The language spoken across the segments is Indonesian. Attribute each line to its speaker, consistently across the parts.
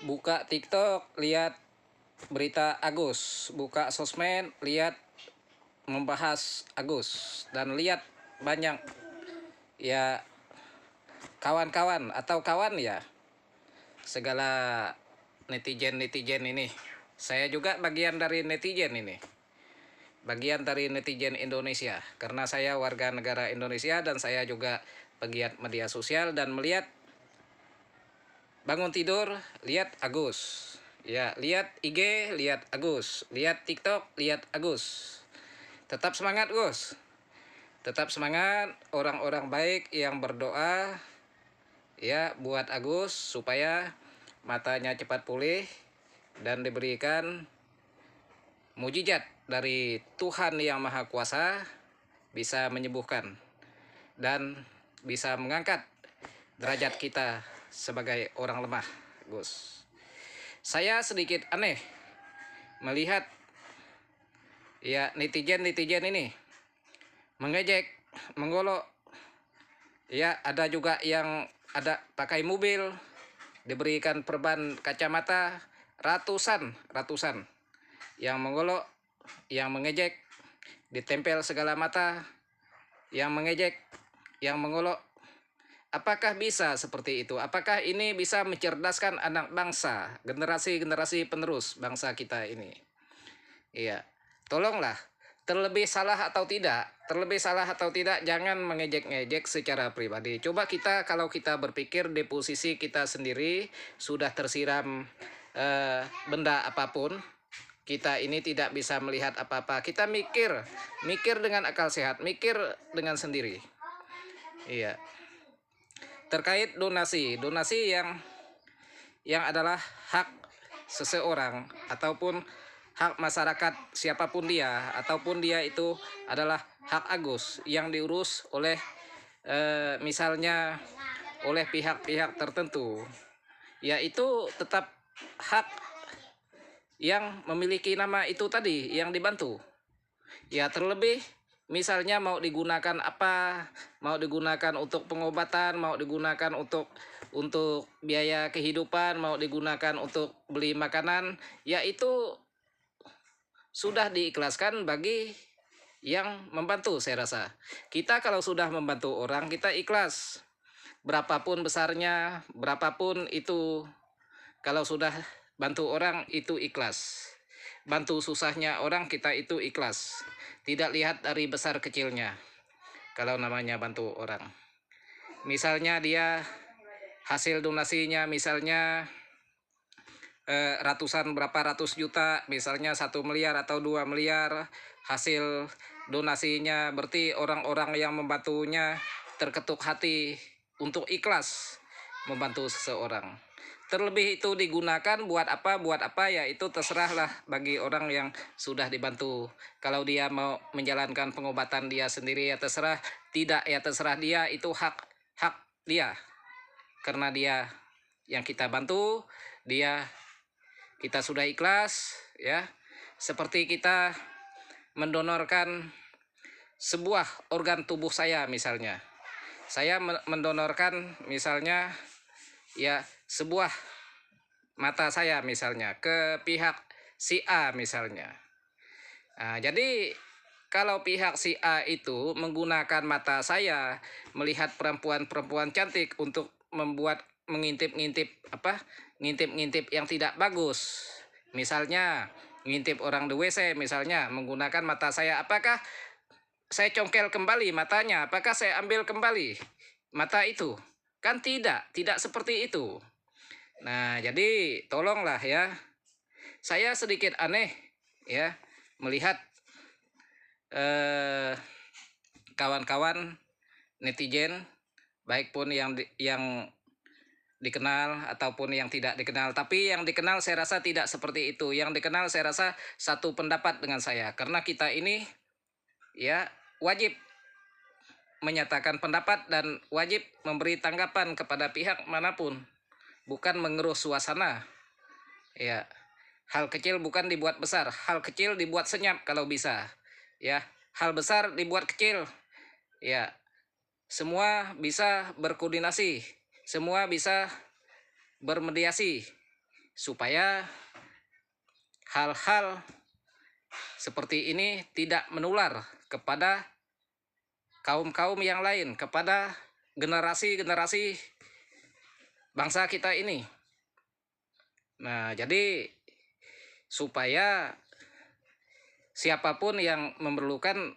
Speaker 1: Buka TikTok, lihat berita Agus. Buka sosmed, lihat membahas Agus. Dan lihat banyak ya kawan-kawan atau kawan ya, segala netizen ini. Saya juga bagian dari netizen ini. Bagian dari netizen Indonesia. Karena saya warga negara Indonesia dan saya juga pegiat media sosial dan melihat bangun tidur, lihat Agus. Ya, lihat IG, lihat Agus. Lihat TikTok, lihat Agus. Tetap semangat, Gus. Tetap semangat orang-orang baik yang berdoa ya buat Agus supaya matanya cepat pulih dan diberikan mujizat dari Tuhan yang Maha Kuasa bisa menyembuhkan dan bisa mengangkat derajat kita sebagai orang lemah, Gus. Saya sedikit aneh melihat ya netizen ini mengejek, menggolok. Ya, ada juga yang ada pakai mobil diberikan perban kacamata ratusan yang menggolok, yang mengejek, ditempel segala mata, yang mengejek, yang menggolok. Apakah bisa seperti itu? Apakah ini bisa mencerdaskan anak bangsa, generasi penerus bangsa kita ini? Iya, tolonglah. Terlebih salah atau tidak, jangan mengejek-ngejek secara pribadi. Coba kita, kalau kita berpikir di posisi kita sendiri, sudah tersiram benda apapun, kita ini tidak bisa melihat apa-apa. Kita mikir dengan akal sehat, mikir dengan sendiri. Iya. Terkait donasi yang adalah hak seseorang ataupun hak masyarakat siapapun dia, ataupun dia itu adalah hak Agus yang diurus oleh misalnya oleh pihak-pihak tertentu, yaitu tetap hak yang memiliki nama itu tadi yang dibantu. Ya, terlebih misalnya mau digunakan apa, mau digunakan untuk pengobatan, mau digunakan untuk biaya kehidupan, mau digunakan untuk beli makanan, ya itu sudah diikhlaskan bagi yang membantu. Saya rasa kita kalau sudah membantu orang, kita ikhlas berapapun besarnya, berapapun itu. Kalau sudah bantu orang itu ikhlas, bantu susahnya orang kita itu ikhlas, tidak lihat dari besar kecilnya. Kalau namanya bantu orang, misalnya dia hasil donasinya misalnya berapa ratus juta, misalnya 1 miliar atau 2 miliar hasil donasinya, berarti orang-orang yang membantunya terketuk hati untuk ikhlas membantu seseorang. Terlebih itu digunakan buat apa ya itu terserahlah bagi orang yang sudah dibantu. Kalau dia mau menjalankan pengobatan dia sendiri ya terserah, tidak ya terserah dia, itu hak dia. Karena dia yang kita bantu, kita sudah ikhlas ya. Seperti kita mendonorkan sebuah organ tubuh saya misalnya. Saya mendonorkan misalnya ya sebuah mata saya misalnya ke pihak si A misalnya. Nah, jadi kalau pihak si A itu menggunakan mata saya melihat perempuan cantik untuk mengintip yang tidak bagus, misalnya ngintip orang di WC misalnya, menggunakan mata saya, apakah saya congkel kembali matanya? Apakah saya ambil kembali mata itu? Kan tidak seperti itu. Nah, jadi tolonglah ya. Saya sedikit aneh ya melihat kawan-kawan netizen, baik pun yang dikenal ataupun yang tidak dikenal. Tapi yang dikenal saya rasa tidak seperti itu. Yang dikenal saya rasa satu pendapat dengan saya. Karena kita ini ya wajib menyatakan pendapat dan wajib memberi tanggapan kepada pihak manapun, bukan mengerus suasana. Ya, hal kecil bukan dibuat besar, hal kecil dibuat senyap kalau bisa. Ya, hal besar dibuat kecil. Ya, semua bisa berkoordinasi, semua bisa bermediasi. supaya hal-hal seperti ini tidak menular kepada kaum-kaum yang lain, kepada generasi-generasi bangsa kita ini. Nah, jadi supaya siapapun yang memerlukan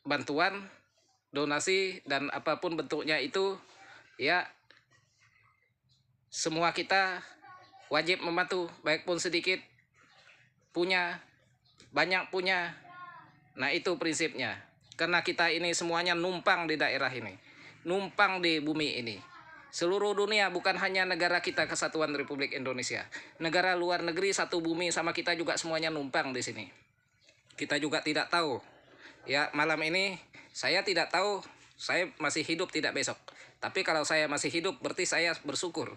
Speaker 1: bantuan, donasi, dan apapun bentuknya itu, ya semua kita wajib membantu, baik pun sedikit punya, banyak punya. Nah, itu prinsipnya. Karena kita ini semuanya numpang di daerah ini, numpang di bumi ini. Seluruh dunia, bukan hanya negara kita Kesatuan Republik Indonesia. Negara luar negeri satu bumi sama kita juga semuanya numpang di sini. Kita juga tidak tahu. Ya, malam ini saya tidak tahu saya masih hidup tidak besok. Tapi kalau saya masih hidup berarti saya bersyukur.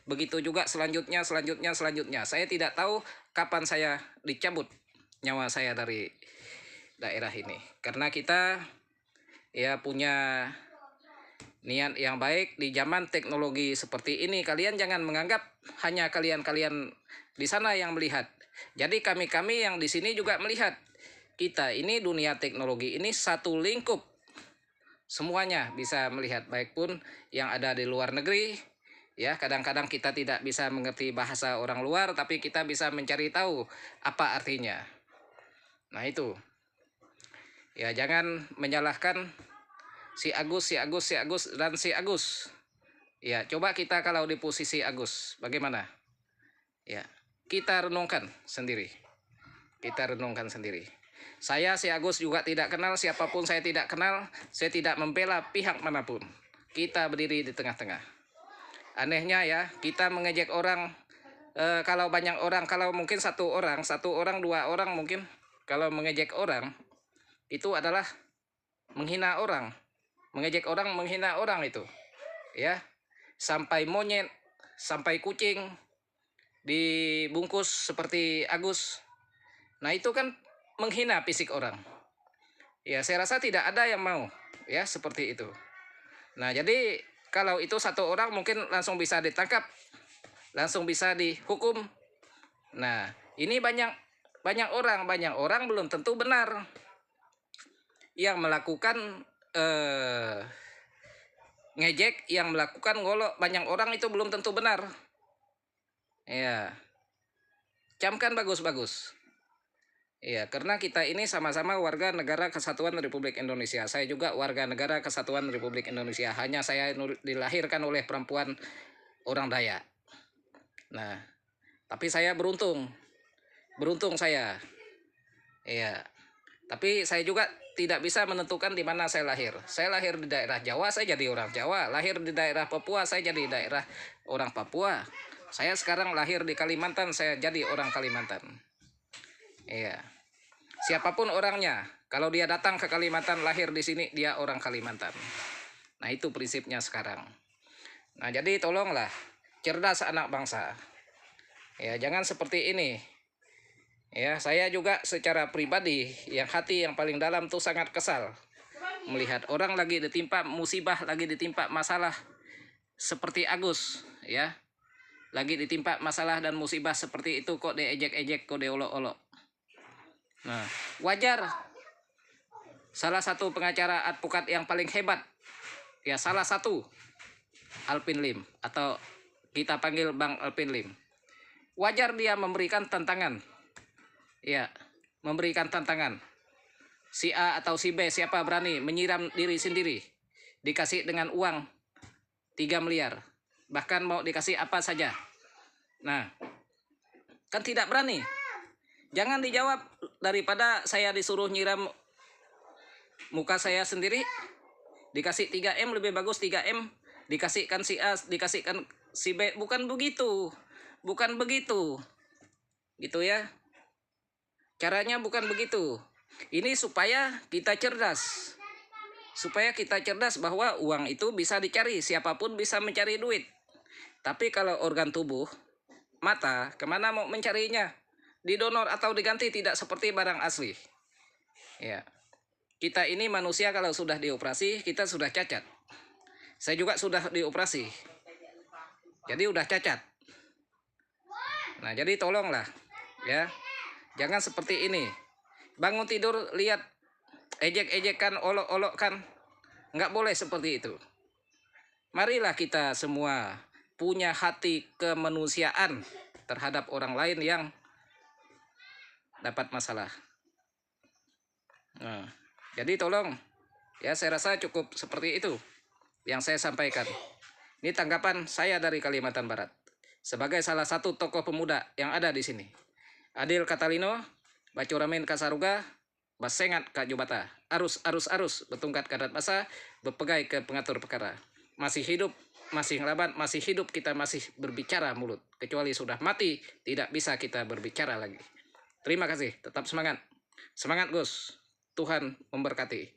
Speaker 1: Begitu juga selanjutnya. Saya tidak tahu kapan saya dicabut nyawa saya dari daerah ini. Karena kita ya punya niat yang baik di zaman teknologi seperti ini. Kalian jangan menganggap hanya kalian-kalian di sana yang melihat. Jadi kami-kami yang di sini juga melihat. Kita ini dunia teknologi ini satu lingkup. Semuanya bisa melihat, baik pun yang ada di luar negeri. Ya, kadang-kadang kita tidak bisa mengerti bahasa orang luar, tapi kita bisa mencari tahu apa artinya. Nah, itu. Ya, jangan menyalahkan si Agus. Ya, coba kita kalau di posisi Agus, bagaimana? Ya, kita renungkan sendiri. Saya si Agus juga tidak kenal, siapapun saya tidak kenal, saya tidak membela pihak manapun. Kita berdiri di tengah-tengah. Anehnya ya, kita mengejek orang, kalau banyak orang, kalau mungkin satu orang, 2 orang mungkin, kalau mengejek orang, itu adalah menghina orang. Mengejek orang, menghina orang itu. Ya, sampai monyet, sampai kucing dibungkus seperti Agus. Nah, itu kan menghina fisik orang. Ya, saya rasa tidak ada yang mau ya seperti itu. Nah, jadi kalau itu satu orang mungkin langsung bisa ditangkap, langsung bisa dihukum. Nah, ini banyak orang belum tentu benar yang melakukan ngejek, yang melakukan ngolok, banyak orang itu belum tentu benar. Ya, camkan bagus-bagus. Ya, karena kita ini sama-sama warga negara Kesatuan Republik Indonesia. Saya juga warga negara Kesatuan Republik Indonesia. Hanya saya dilahirkan oleh perempuan orang Dayak. Nah, tapi saya beruntung saya. Iya. Tapi saya juga tidak bisa menentukan di mana saya lahir. Saya lahir di daerah Jawa, saya jadi orang Jawa. Lahir di daerah Papua, saya jadi daerah orang Papua. Saya sekarang lahir di Kalimantan, saya jadi orang Kalimantan. Iya. Siapapun orangnya, kalau dia datang ke Kalimantan, lahir di sini, dia orang Kalimantan. Nah, itu prinsipnya sekarang. Nah, jadi tolonglah cerdas anak bangsa. Ya, jangan seperti ini. Ya, saya juga secara pribadi yang hati yang paling dalam tuh sangat kesal melihat orang lagi ditimpa musibah, lagi ditimpa masalah seperti Agus, ya. Lagi ditimpa masalah dan musibah seperti itu kok diejek-ejek, kok diolok-olok. Nah, wajar. Salah satu pengacara advokat yang paling hebat, ya salah satu, Alvin Lim, atau kita panggil Bang Alvin Lim. Wajar dia memberikan tantangan. Ya, memberikan tantangan. Si A atau si B, siapa berani menyiram diri sendiri, dikasih dengan uang 3 miliar. Bahkan mau dikasih apa saja. Nah, kan tidak berani. Jangan dijawab, daripada saya disuruh nyiram muka saya sendiri, dikasih 3M, lebih bagus 3M, dikasihkan si A, dikasihkan si B. Bukan begitu. Gitu ya. Caranya bukan begitu. Ini supaya kita cerdas. Bahwa uang itu bisa dicari, siapapun bisa mencari duit. Tapi kalau organ tubuh, mata, kemana mau mencarinya? Didonor atau diganti, tidak seperti barang asli. Ya, kita ini manusia kalau sudah dioperasi, kita sudah cacat. Saya juga sudah dioperasi, jadi udah cacat. Nah, jadi tolonglah ya. Jangan seperti ini. Bangun tidur lihat ejek-ejekan, olok-olokkan. Nggak boleh seperti itu. Marilah kita semua punya hati kemanusiaan terhadap orang lain yang dapat masalah. Nah, jadi tolong ya, saya rasa cukup seperti itu yang saya sampaikan. Ini tanggapan saya dari Kalimantan Barat sebagai salah satu tokoh pemuda yang ada di sini. Adil Katalino, Bacuramin Kasaruga, Basengat Kak Jubata, arus betungkat kadat masa, berpegai ke pengatur perkara. Masih hidup, masih ngelabat, masih hidup, kita masih berbicara mulut. Kecuali sudah mati, tidak bisa kita berbicara lagi. Terima kasih, tetap semangat. Semangat Gus, Tuhan memberkati.